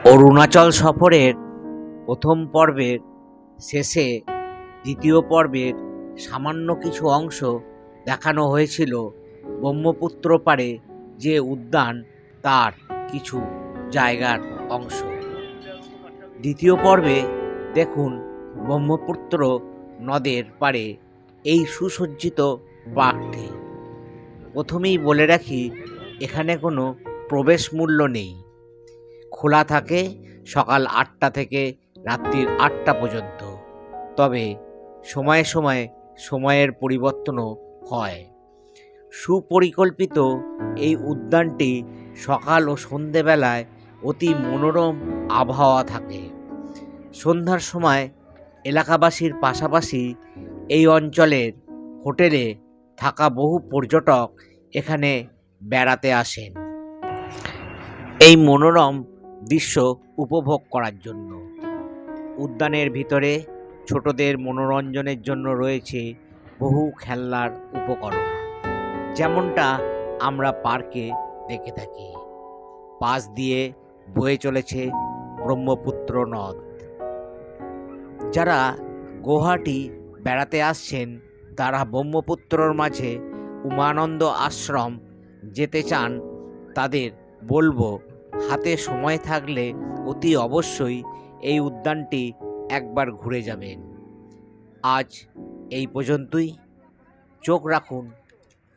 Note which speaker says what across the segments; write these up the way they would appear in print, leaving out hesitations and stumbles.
Speaker 1: অরুণাচল সফরের প্রথম পর্বের শেষে দ্বিতীয় পর্বের সামান্য কিছু অংশ দেখানো হয়েছিল। ব্রহ্মপুত্র পাড়ে যে উদ্যান তার কিছু জায়গার অংশ। দ্বিতীয় পর্বে দেখুন ব্রহ্মপুত্র নদের পাড়ে এই সুসজ্জিত পার্কটি। প্রথমেই বলে রাখি, এখানে কোনো প্রবেশ মূল্য নেই। খোলা থাকে সকাল ৮টা থেকে রাত্রির ৮টা পর্যন্ত। তবে সময়ে সময়ে সময়ের পরিবর্তনও হয়। সুপরিকল্পিত এই উদ্যানটি সকাল ও সন্ধেবেলায় অতি মনোরম আবহাওয়া থাকে। সন্ধ্যার সময় এলাকাবাসীর পাশাপাশি এই অঞ্চলের হোটেলে থাকা বহু পর্যটক এখানে বেড়াতে আসেন এই মনোরম দৃশ্য উপভোগ করার জন্য। উদ্যানের ভিতরে ছোটদের মনোরঞ্জনের জন্য রয়েছে বহু খেলনার উপকরণ, যেমনটা আমরা পার্কে দেখে থাকি। পাশ দিয়ে বয়ে চলেছে ব্রহ্মপুত্র নদ। যারা গুয়াহাটি বেড়াতে আসছেন তারা ব্রহ্মপুত্রর মাঝে উমানন্দ আশ্রম যেতে চান, তাদের বলবো হাতে সময় থাকলে অতি অবশ্যই এই উদ্যানটি একবার ঘুরে যাবেন। আজ এই পর্যন্তই। চোখ রাখুন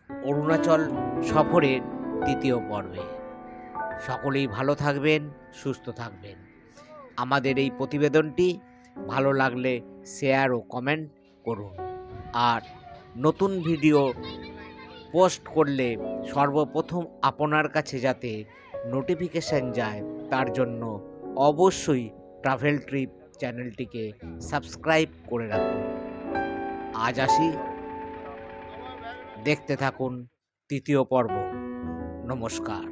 Speaker 1: অরুণাচল সফরের তৃতীয় পর্বে। সকলেই ভালো থাকবেন, সুস্থ থাকবেন। আমাদের এই প্রতিবেদনটি ভালো লাগলে শেয়ার ও কমেন্ট করুন। আর নতুন ভিডিও পোস্ট করলে সর্বপ্রথম আপনার কাছে যাতে নোটিফিকেশান যায় তার জন্য অবশ্যই ট্রাভেল ট্রিপ চ্যানেলটিকে সাবস্ক্রাইব করে রাখুন। আজ আসি, দেখতে থাকুন তৃতীয় পর্ব। নমস্কার।